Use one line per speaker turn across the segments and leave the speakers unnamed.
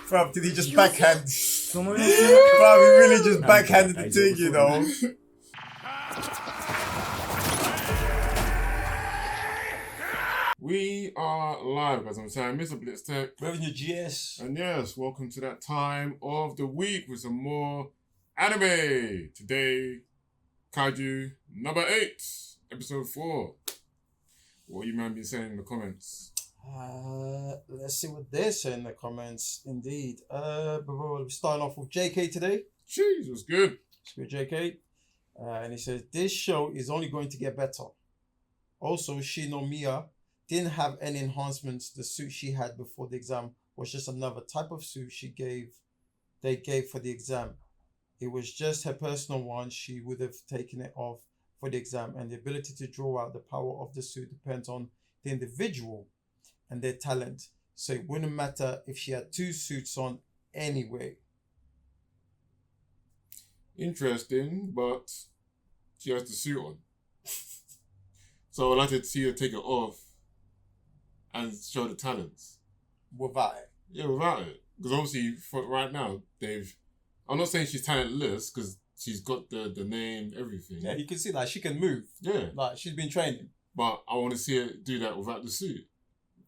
Fam, did he just backhand? Fam, he really just backhanded the thing, you know.
We are live, guys. I'm saying Mr. Blitz Tech.
Revenue GS.
And yes, welcome to that time of the week with some more anime. Today, Kaiju number 8, episode 4. What you man been saying in the comments?
Let's see what they say in the comments. Indeed. We're starting off with JK today.
Jeez, it was good.
It's good, JK. And he says, this show is only going to get better. Also, Shinomiya didn't have any enhancements. The suit she had before the exam was just another type of suit they gave for the exam. It was just her personal one. She would have taken it off for the exam, and the ability to draw out the power of the suit depends on the individual and their talent. So it wouldn't matter if she had 2 suits on anyway.
Interesting, but she has the suit on. So I'd like to see her take it off and show the talents.
Without it.
Yeah, without it. Because obviously, for right now, I'm not saying she's talentless, because she's got the name, everything.
Yeah, you can see, like, she can move.
Yeah.
Like, she's been training.
But I want to see her do that without the suit.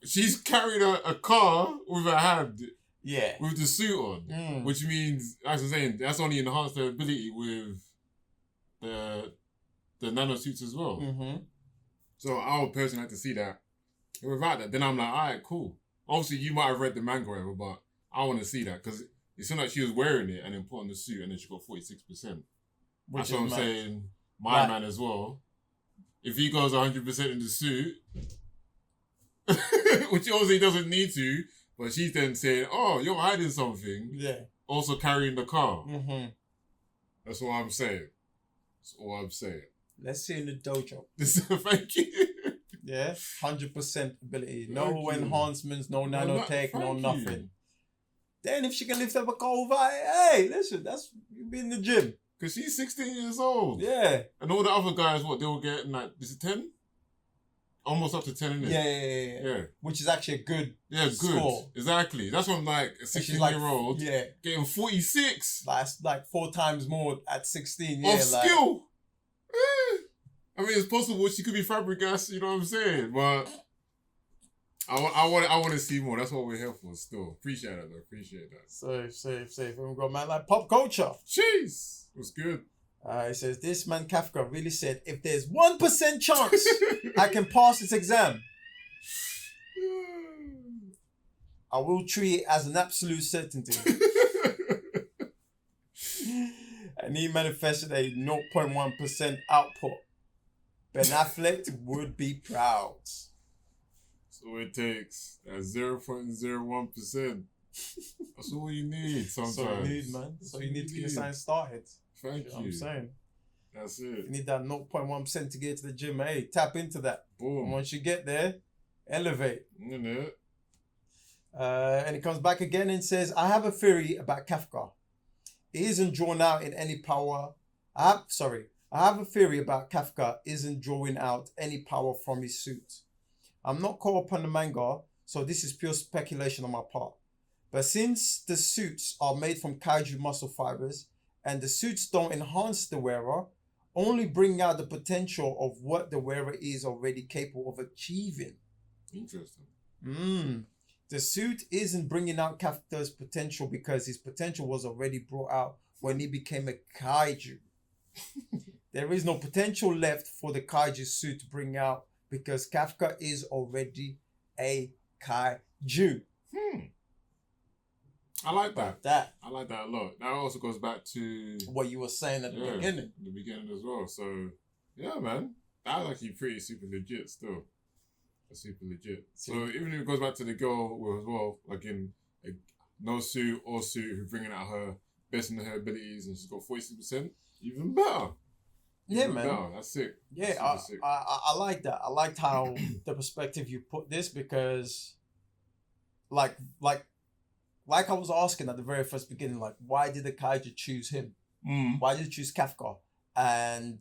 She's carried a car with her hand.
Yeah.
With the suit on. Which means, as I'm saying, that's only enhanced her ability with the nano suits as well.
Mm-hmm.
So I would personally like to see that. And without that, then I'm like, alright, cool. Obviously, you might have read the manga or whatever, but I want to see that, because it seemed like she was wearing it and then put on the suit and then she got 46%. That's what I'm saying. My man as well. If he goes 100% in the suit, which obviously doesn't need to, but she's then saying, oh, you're hiding something.
Yeah.
Also carrying the car.
Mm-hmm.
That's what I'm saying. That's all I'm saying.
Let's see in the dojo.
Thank you.
Yeah, 100% ability. No enhancements, no nanotech, no nothing. Then if she can lift up a car over, hey, listen, you be in the gym.
Because she's 16 years old.
Yeah.
And all the other guys, what, they were getting like, is it 10? Almost up to 10, isn't it?
Yeah. Which is actually a good score.
Exactly. That's what I'm like, a 16-year-old getting 46.
That's like 4 times more at 16.
Of skill. I mean, it's possible she could be Fabregas, you know what I'm saying? But I want to see more. That's what we're here for still. Appreciate that, though. Appreciate that.
Safe. And we've got man like pop culture.
Jeez. It was good.
It says, this man Kafka really said, if there's 1% chance I can pass this exam, I will treat it as an absolute certainty. And he manifested a 0.1% output. Ben Affleck would be proud.
So it takes at 0.01%. That's all you need sometimes.
That's all you need, man. So you need to get your science started.
Thank you.
Know what I'm saying.
That's it.
You need that 0.1% to get to the gym. Hey, tap into that.
Boom.
And once you get there, elevate.
You
and he comes back again and says, I have a theory about Kafka. He isn't drawn out in any power. I have a theory about Kafka isn't drawing out any power from his suit. I'm not caught up on the manga, so this is pure speculation on my part. But since the suits are made from kaiju muscle fibers, and the suits don't enhance the wearer, only bring out the potential of what the wearer is already capable of achieving.
Interesting.
The suit isn't bringing out Kafka's potential because his potential was already brought out when he became a kaiju. There is no potential left for the kaiju suit to bring out because Kafka is already a kaiju.
I like that. I like that a lot. That also goes back to
what you were saying at the beginning.
The beginning as well. So, yeah, man. That was actually pretty super legit still. That's super legit. So, even if it goes back to the girl as well, like in a no suit or suit, who's bringing out her best in her abilities and she's got 46%, even better.
Yeah, man.
Better. That's sick.
Yeah,
sick.
I like that. I liked how the perspective you put this because, like I was asking at the very first beginning, like, why did the kaiju choose him? Why did you choose Kafka? And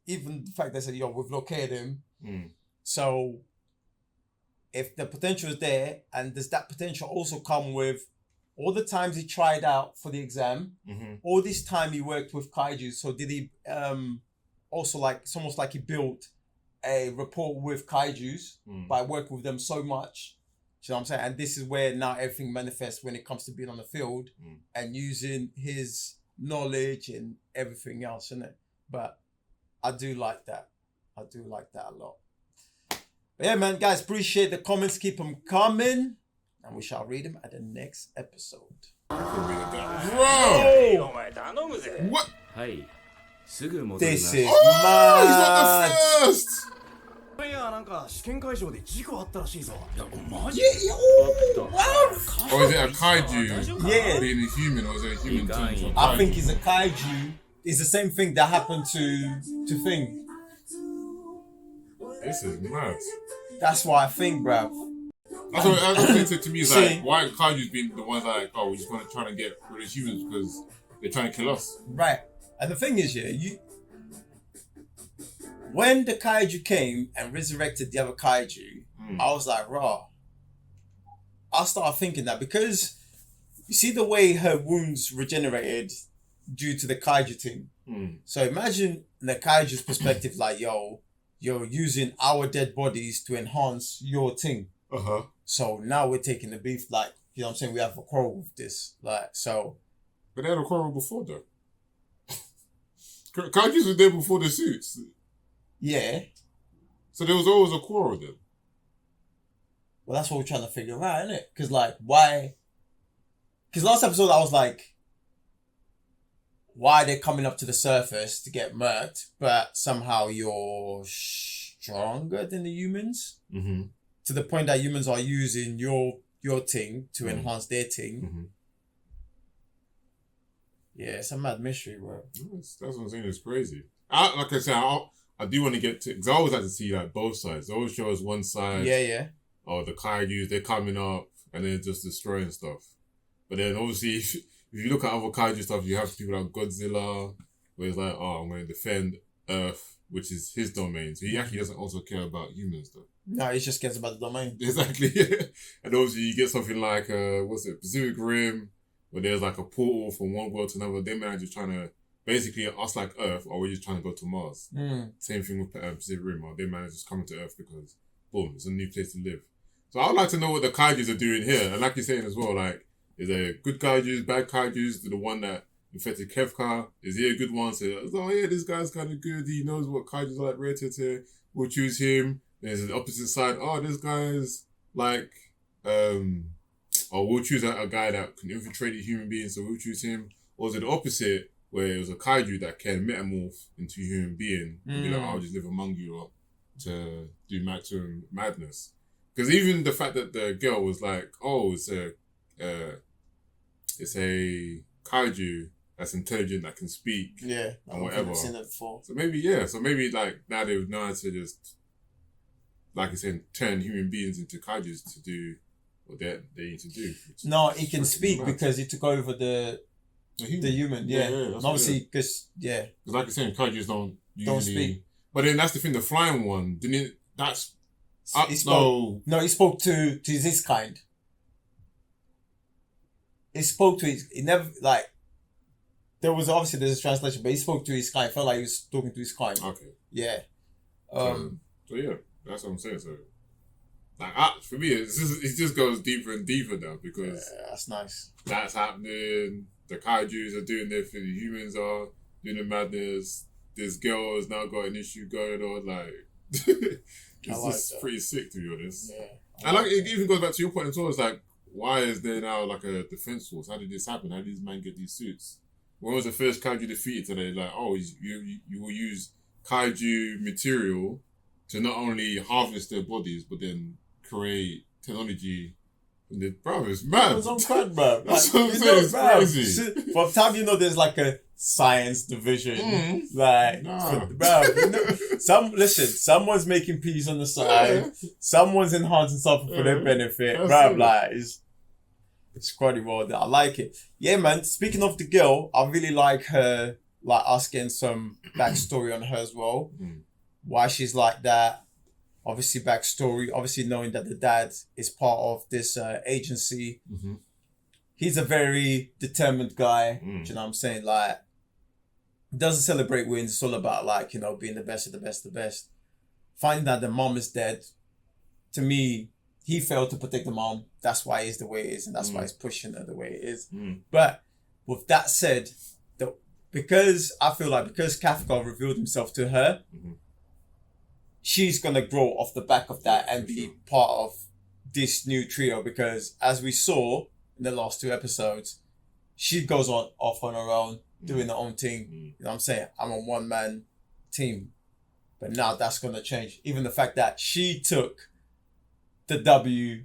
even the fact they said, yo, we've located him. So if the potential is there, and does that potential also come with all the times he tried out for the exam, all this time he worked with kaiju? So did he also, like, it's almost like he built a rapport with kaijus by working with them so much. Do you know what I'm saying? And this is where now everything manifests when it comes to being on the field and using his knowledge and everything else, isn't it? But I do like that. I do like that a lot. But yeah, man, guys, appreciate the comments. Keep them coming. And we shall read them at the next episode.
Bro! What?
This is
Oh, he's
mad.
not the first!
いやなんか試験会場で事故あったらしいぞ。いやマジ？
Or is it a kaiju
Yeah.
being a human, or is it a human being?
I think he's a kaiju. It's the same thing that happened to Thing.
This is mad.
That's what I think, bruv.
That's what they said to me. Is
See?
like, why are kaijus being the ones that like, oh, we're just gonna try to get rid of humans because they're trying to kill us?
Right. And the thing is, yeah, when the kaiju came and resurrected the other kaiju, I was like, raw. I started thinking that because you see the way her wounds regenerated due to the kaiju thing. So imagine the kaiju's perspective, like, yo, you're using our dead bodies to enhance your thing. So now we're taking the beef, like, you know what I'm saying? We have a quarrel with this. Like, so.
But they had a quarrel before, though. Kaijus were there before the suits.
Yeah.
So there was always a quarrel then.
Well, that's what we're trying to figure out, isn't it? Because, like, why? Because last episode I was like, why are they coming up to the surface to get murked, but somehow you're stronger than the humans? To the point that humans are using your thing to enhance their thing. Yeah, it's a mad mystery, bro.
That's what I'm saying. It's crazy. Like I said, I do want to get to, because I always like to see like both sides. They always show us one side.
Yeah.
Oh, the kaijus, they're coming up and they're just destroying stuff. But then obviously, if you look at other kaiju stuff, you have people like Godzilla, where it's like, oh, I'm going to defend Earth, which is his domain. So he actually doesn't also care about humans, though.
No, he just cares about the domain.
Exactly. And obviously, you get something like, Pacific Rim, where there's like a portal from one world to another. They man just trying to, basically, us like Earth, or we're just trying to go to Mars. Same thing with Pacific Rim, or they man just coming to Earth because, boom, it's a new place to live. So I would like to know what the kaijus are doing here. And like you're saying as well, like, is there good kaijus, bad kaijus? The one that infected Kafka, is he a good one? So, oh yeah, this guy's kind of good. He knows what kaijus are like rated here. We'll choose him. There's the opposite side. Oh, this guy's like, we'll choose a guy that can infiltrate the human being, so we'll choose him. Or is it the opposite, where it was a kaiju that can metamorph into a human being and be like, I'll just live among you or to do maximum madness. Because even the fact that the girl was like, oh, it's a kaiju that's intelligent, that can speak.
Yeah.
And whatever.
I've seen that before.
So maybe like now they would know how to just, like I said, turn human beings into kaijus to do what they need to do.
No, he can speak because he took over the human. Yeah. And obviously, because, yeah.
Because like I said, kaijus don't usually
speak.
But then that's the thing, the flying one, didn't it? That's...
he spoke to his kind. He spoke to his... He never, like... there's a translation, but he spoke to his kind. Felt like he was talking to his kind.
Okay.
Yeah.
So yeah, that's what I'm saying. So, like, for me, it just goes deeper and deeper now because...
Yeah, that's nice.
That's happening. The kaijus are doing their thing. The humans are doing the madness. This girl has now got an issue going on. Like, it's just pretty sick, to be honest. Yeah. And like, it even goes back to your point as well. It's like, why is there now like a defense force? How did this happen? How did these men get these suits? When was the first kaiju defeated today? Like, oh, you will use kaiju material to not only harvest their bodies, but then create technology. Bro, it's mad.
It's on crack, bro.
That's what I'm saying. It's crazy.
From the time there's like a science division. Like, bro, someone's making peas on the side. Someone's enhancing something for their benefit. Bro, like, it's quite well done. I like it. Yeah, man. Speaking of the girl, I really like her, like us getting some backstory on her as well. Why she's like that. Obviously, backstory. Obviously, knowing that the dad is part of this agency.
Mm-hmm.
He's a very determined guy. Do
Mm.
you know what I'm saying? Like, doesn't celebrate wins. It's all about, like, you know, being the best of the best of the best. Finding that the mom is dead. To me, he failed to protect the mom. That's why he's the way it is, and that's why he's pushing her the way it is. But with that said, because I feel like because Kafka revealed himself to her, she's gonna grow off the back of that and be part of this new trio. Because as we saw in the last 2 episodes, she goes off on her own, doing her own thing. You know what I'm saying? I'm a one-man team. But now that's gonna change. Even the fact that she took the W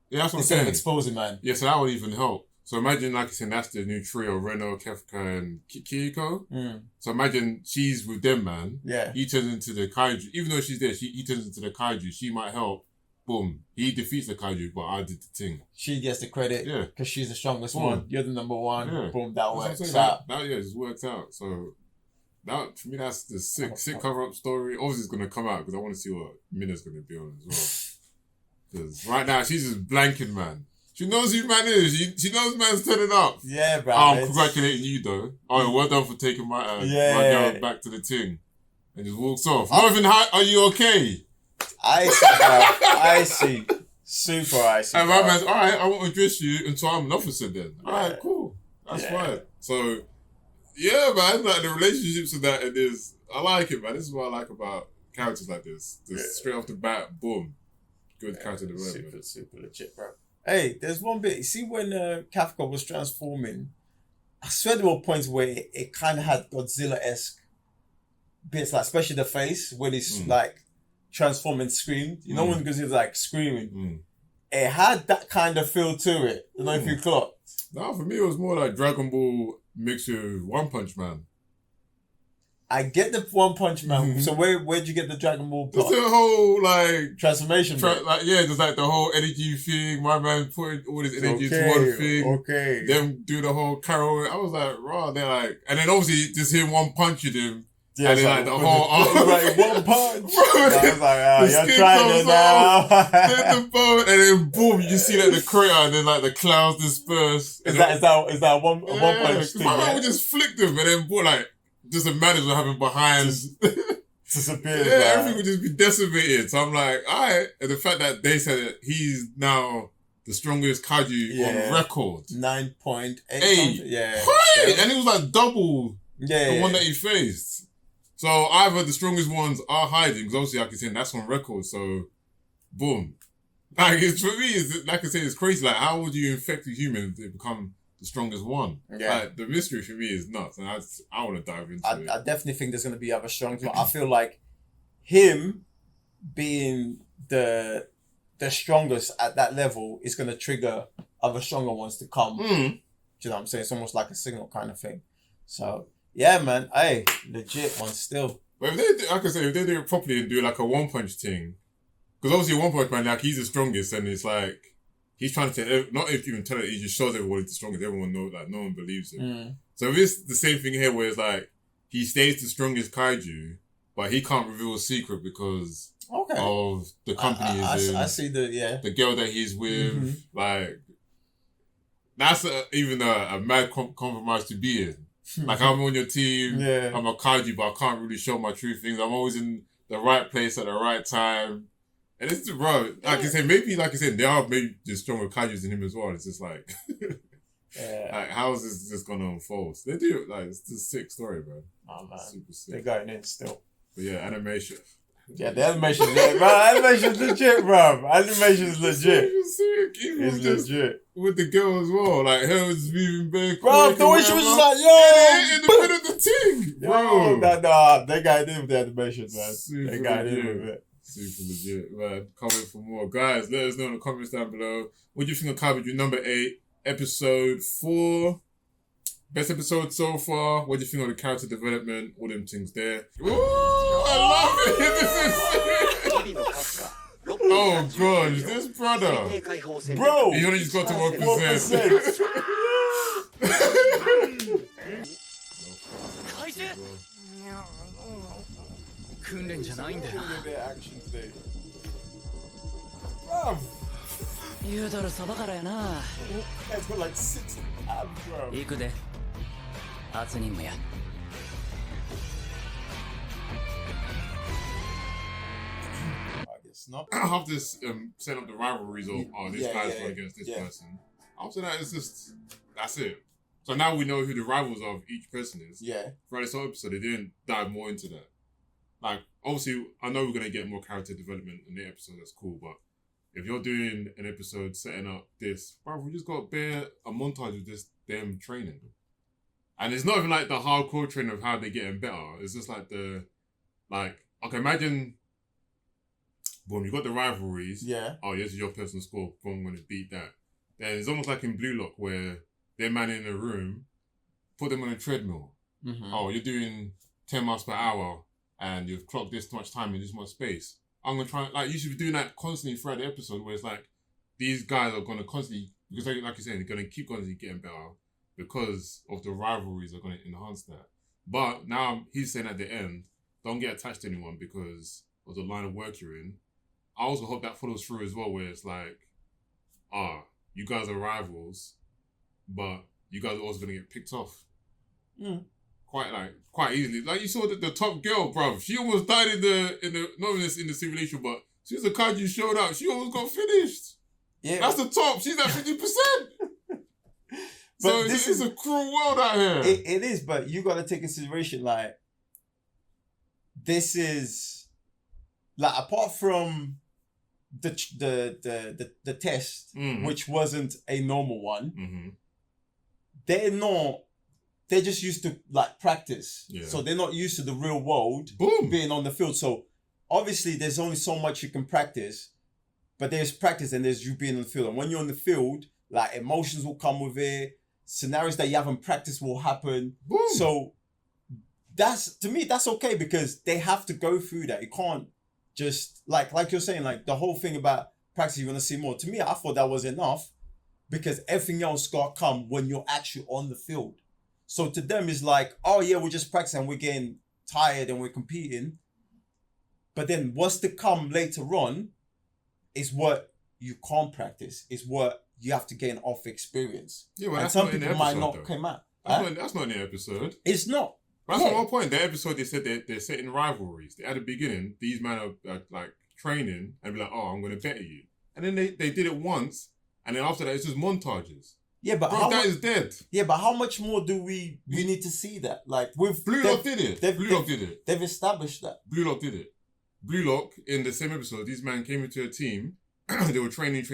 Yeah, that's what I'm
instead of
saying.
exposing, man.
Yeah, so that would even help. So imagine, like you said, that's the new trio, Reno, Kefka, and Kiriko. So imagine she's with them, man.
Yeah.
He turns into the kaiju. Even though she's there, he turns into the kaiju. She might help. Boom. He defeats the kaiju, but I did the thing.
She gets the credit
Yeah.
because she's the strongest
Boom.
one. You're the number one.
Yeah.
Boom, that
That's what I'm
works
saying.
out.
That just works out. So that, for me, that's the sick cover-up story. Obviously, it's going to come out because I want to see what Mina's going to be on as well. Because right now, she's just blanking, man. She knows who man is. She knows man's turning up.
Yeah, bro.
I'm congratulating you, though. Oh, well done for taking my my girl back to the ting. And just walks off. Not even, are you okay?
Icy, bro. Icy. Super icy.
And my man's, all right, I won't address you until I'm an officer then. All right,
Yeah.
cool. That's
Yeah.
fine. So, yeah, man, like the relationships with that, it is, I like it, man. This is what I like about characters like this. Just straight off the bat, boom. Good character development.
Super legit, bro. Hey, there's one bit. You see when Kafka was transforming, I swear there were points where it kind of had Godzilla-esque bits, like especially the face when he's like transforming, screamed. You know when Godzilla's like screaming, it had that kind of feel to it. I don't know if you clocked.
No, for me it was more like Dragon Ball mixed with One Punch Man.
I get the One Punch Man. So where'd you get the Dragon Ball
Just
plot?
the whole like
Transformation.
just like the whole energy thing. My man putting all his energy into one thing.
Okay.
Them do the whole carol. I was like, raw. They're like, and then obviously just him one punching him.
Yeah,
and then like the whole arm.
like one punch.
Bro,
I was like,
the
you're
skin
trying it
comes
now.
Then the bone, and then boom, you just see like the crater, and then like the clouds disperse.
Is that one one punch
Cause
thing?
my man
Yeah?
would just flick them, and then boom, like just the madness were having behind.
Disappears.
Yeah, everything would just be decimated. So I'm like, alright. And the fact that they said that he's now the strongest kaiju on record.
9.8.
Hey,
Yeah.
Right! And it was like double
Yeah.
the one that he faced. So either the strongest ones are hiding, because obviously, like I said, that's on record. So, boom. Like, it's, for me, it's, like I said, it's crazy. Like, how would you infect a human to become the strongest one?
Yeah.
Like, the mystery for me is nuts. And I want to dive into it.
I definitely think there's going to be other strong, but I feel like him being the strongest at that level is going to trigger other stronger ones to come. Do you know what I'm saying? It's almost like a signal kind of thing. So, yeah, man. Hey, legit one still.
But if they do, like I said, if they do it properly and do like a one punch thing, because obviously one punch man, like he's the strongest, and it's like he's trying to tell, not if you even tell it, he just shows everyone he's the strongest. Everyone knows, like no one believes him. So if it's the same thing here, where it's like he stays the strongest kaiju, but he can't reveal a secret because of the company he's in.
I see the
girl that he's with, like that's even a mad compromise to be in. Like, I'm on your team, I'm a kaiju, but I can't really show my true things. I'm always in the right place at the right time. And it's, bro, like I said, maybe, like I said, there are maybe just stronger kaijus than him as well. It's just like, like, how is this just gonna unfold? So they do, like, it's a sick story, bro.
Oh, man.
Super sick.
They're going in still.
But yeah, animation.
Yeah, the animation's legit, bro. Animation's legit, bro. Animation's legit. It's legit.
With the girl as well, like her was moving back.
Bro, the way she was just like, yo!
In the middle of the thing, bro.
Nah, they got in with the animation, man.
Super
They got
legit.
in with it.
Super legit, man. Comment for more. Guys, let us know in the comments down below. What do you think of Kaiju number 8, episode 4? Best episode so far. What do you think of the character development? All them things there. Ooh, I love it. This is sick. Oh gosh, this brother.
Bro!
He only just got to 1%.
訓練じゃないんだよ。
Their actions there. Bruv.
言うとるそばからやな。
It's got like 6 abs, bro.
行くで。初任務や。
I guess not.
After this, set up the rivalries of this
Yeah,
guy's
yeah,
going against this
yeah.
person. After that, it's just that's it. So now we know who the rivals of each person is.
Yeah.
Throughout this whole episode, they didn't dive more into that. Like, obviously, I know we're gonna get more character development in the episode. That's cool, but if you're doing an episode setting up this, bro, we just got a montage of just them training, and it's not even like the hardcore training of how they're getting better. It's just like okay, imagine. Boom, you got the rivalries.
Yeah.
Oh, this is your personal score. Boom, I'm going to beat that. Then it's almost like in Blue Lock where they're man in a room, put them on a treadmill.
Mm-hmm.
Oh, you're doing 10 miles per hour and you've clocked this much time in this much space. I'm going to try, like, you should be doing that constantly throughout the episode where it's like, these guys are going to constantly, because like you said, they're going to keep constantly getting better because of the rivalries are going to enhance that. But now he's saying at the end, don't get attached to anyone because of the line of work you're in. I also hope that follows through as well, where it's like, you guys are rivals, but you guys are also gonna get picked off. Quite easily. Like you saw the top girl, bruv. She almost died in the not in the simulation, but she was a kaiju showed up. She almost got finished.
Yeah.
That's the top. She's at 50%.
But
So
this
it's a cruel world out here.
It is, but you gotta take into consideration, like, this is like apart from the test, which wasn't a normal one, they're just used to like practice.
Yeah.
So they're not used to the real world being on the field. So obviously there's only so much you can practice, but there's practice and there's you being on the field. And when you're on the field, like emotions will come with it, scenarios that you haven't practiced will happen.
Boom.
So to me, that's okay because they have to go through that. You can't just like you're saying, like the whole thing about practice, you want to see more. To me, I thought that was enough because everything else got to come when you're actually on the field. So to them, it's like, oh yeah, we're just practicing, we're getting tired and we're competing. But then what's to come later on is what you can't practice, is what you have to gain off experience.
Yeah, well,
and
that's
some
not in the
people might
episode,
not
though.
come out.
That's not in the episode.
It's not.
That's
Yeah.
the whole point. The episode, they said they're setting rivalries. At the beginning, these men are like training and be like, oh, I'm going to better you. And then they did it once. And then after that, it's just montages.
Yeah, but
Bro, that is dead.
Yeah, but how much more do we need to see that? Like with
Blue Lock did it. Blue Lock did it.
They've established that.
Blue Lock did it. Blue Lock, in the same episode, these men came into a team. They were training.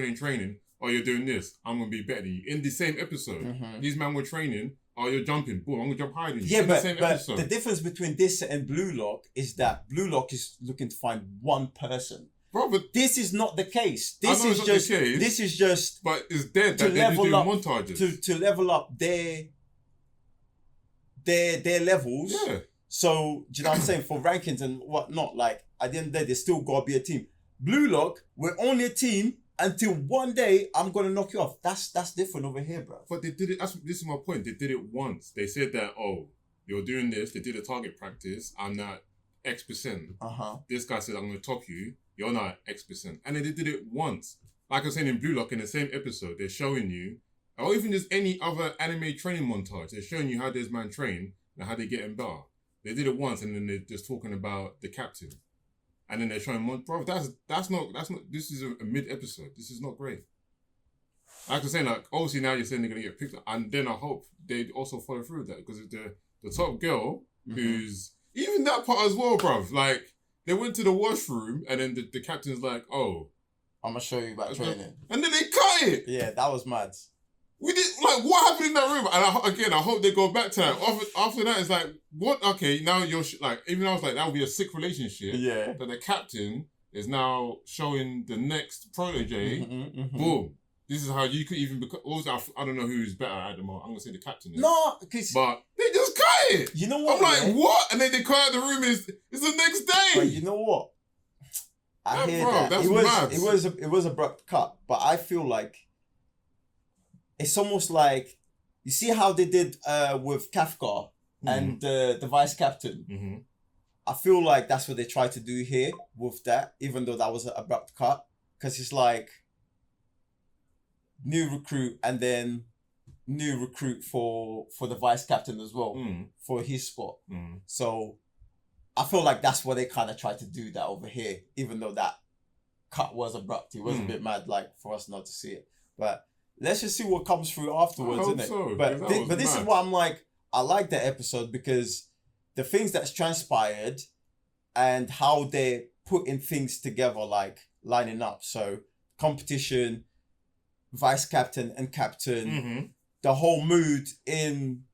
Oh, you're doing this. I'm going to be better than you. In the same episode, these men were training. Oh, you're jumping. Boom, I'm going to jump higher than you.
Yeah,
in
but
the same episode.
the difference between this and Blue Lock is that Blue Lock is looking to find one person.
Bro, but
this is not the case.
This
is just
but it's dead
to
that they're just doing
level up
montages.
to level up their levels.
Yeah.
So do you know what I'm saying? For rankings and whatnot, like at the end of the day, there's still gotta be a team. Blue Lock, we're only a team until one day I'm gonna knock you off. That's different over here, bro.
But they did it. This is my point. They did it once. They said that, oh, you're doing this. They did a target practice. I'm not X%. This guy said, I'm gonna top you. You're not X%. And then they did it once. Like I was saying in Blue Lock, in the same episode, they're showing you, or even just any other anime training montage, they're showing you how this man train and how they get in better. They did it once, and then they're just talking about the captain. And then they're showing bro, that's not, this is a mid-episode. This is not great. Like I was saying, like, obviously now you're saying they're going to get picked up, and then I hope they also follow through with that, because the top girl, who's, even that part as well, bruv, like, they went to the washroom, and then the captain's like, oh,
I'm going to show you about training.
And then they cut it!
Yeah, that was mad.
We did, like, what happened in that room? And I hope they go back to that. After that, it's like, what? Okay, now you're, like, even though I was like, that would be a sick relationship.
Yeah.
But the captain is now showing the next protege, boom. This is how you could even become, also, I don't know who's better at the moment. I'm going to say the captain is.
No, because...
But they just cut it!
You know what?
I'm like, what? And then they cut out the room, it's the next day!
But you know what? I hear
bro,
that.
that's mad.
It was abrupt cut, but I feel like it's almost like, you see how they did with Kafka and the vice captain? I feel like that's what they tried to do here with that, even though that was an abrupt cut. because it's like new recruit and then new recruit for the vice captain as well for his spot. So I feel like that's what they kind of tried to do that over here, even though that cut was abrupt. It was a bit mad, like, for us not to see it. But let's just see what comes through afterwards, isn't it?
So,
but this is why I'm like, I like that episode, because the things that's transpired and how they're putting things together, like lining up. So competition, vice captain and captain, the whole mood in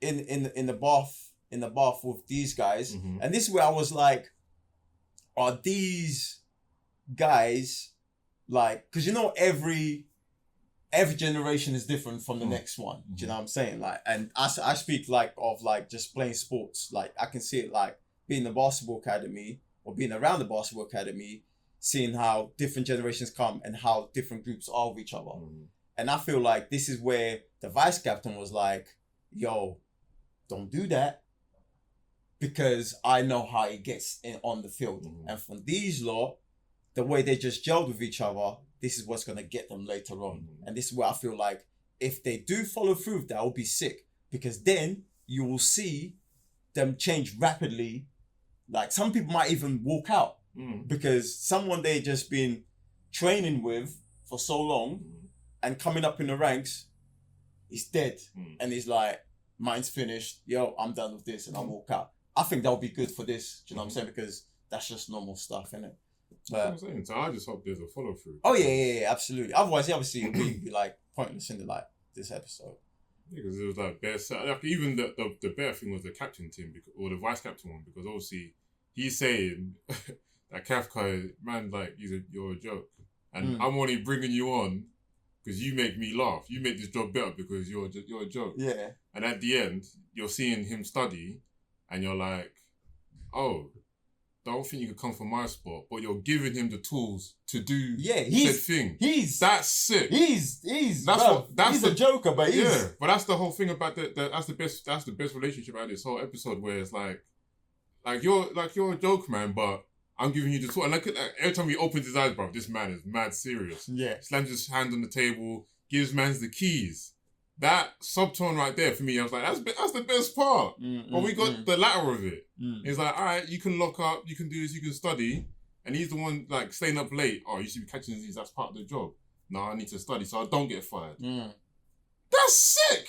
the bath with these guys. And this is where I was like, are these guys like, because you know every generation is different from the next one. Do you know what I'm saying? Like, and I speak like of like just playing sports. Like I can see it like being in the basketball academy or being around the basketball academy, seeing how different generations come and how different groups are with each other. And I feel like this is where the vice captain was like, yo, don't do that, because I know how it gets on the field. And from these lot, the way they just gelled with each other, this is what's going to get them later on. And this is where I feel like if they do follow through, that will be sick, because then you will see them change rapidly. Like some people might even walk out because someone they just been training with for so long and coming up in the ranks is dead. And he's like, mine's finished. Yo, I'm done with this, and I'll walk out. I think that'll be good for this. Do you know what I'm saying? Because that's just normal stuff, innit? But
I'm saying, so I just hope there's a follow through.
Oh yeah, absolutely. Otherwise, obviously, it would be like pointless in the like this episode.
Yeah, because it was like best. Like even the better thing was the captain team or the vice captain one, because obviously he's saying that Kafka, man, like you're a joke, and I'm only bringing you on because you make me laugh. You make this job better because you're a joke.
Yeah.
And at the end, you're seeing him study, and you're like, oh, don't think you could come from my spot, but you're giving him the tools to do said thing. That's sick. He's
a joker, but
but that's the whole thing about that's the best relationship out of this whole episode, where it's like you're a joke man, but I'm giving you the tool. And like every time he opens his eyes, bro, this man is mad serious.
Yeah.
Slams his hand on the table, gives man's the keys. That subtone right there for me, I was like, that's the best part. But we got the latter of it. It's like, all right, you can lock up, you can do this, you can study. And he's the one like staying up late. Oh, you should be catching these, that's part of the job. No, I need to study so I don't get fired. That's sick.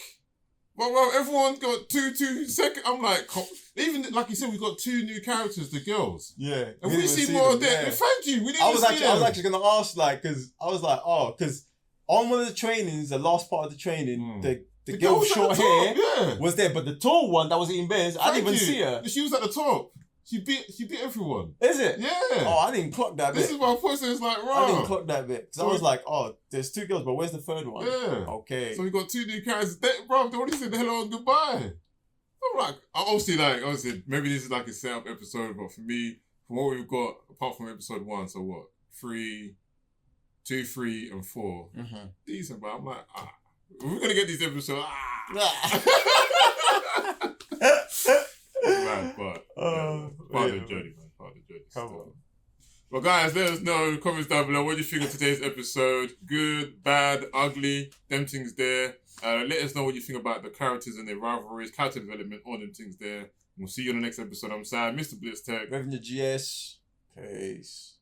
Well, everyone's got two seconds. I'm like, even like you said, we've got 2 new characters, the girls.
Yeah.
And we see more of them. Thank you. We didn't
I was actually going to ask, like, because I was like, because on one of the trainings, the last part of the training, the girl with short hair was there, but the tall one that was eating bears, I didn't even see her.
She was at the top. She beat everyone.
Is it?
Yeah.
Oh, I didn't clock that bit.
This is my point. It's like, right.
I didn't clock that bit. Because I was like, oh, there's 2 girls, but where's the third one?
Yeah.
Okay.
So we got 2 new characters. They already said hello and goodbye. I'm like, obviously, maybe this is like a setup episode, but for me, from what we've got, apart from episode 1, so what? 2, 3, and 4. Decent, but I'm like, we're going to get these episodes. Man, but part of the journey, man. Part of the journey.
Come on.
Well, guys, let us know in the comments down below what you think of today's episode. Good, bad, ugly, them things there. Let us know what you think about the characters and their rivalries, character development, all them things there. We'll see you on the next episode. I'm Sam, Mr. Blitztech.
Revenue GS. Peace.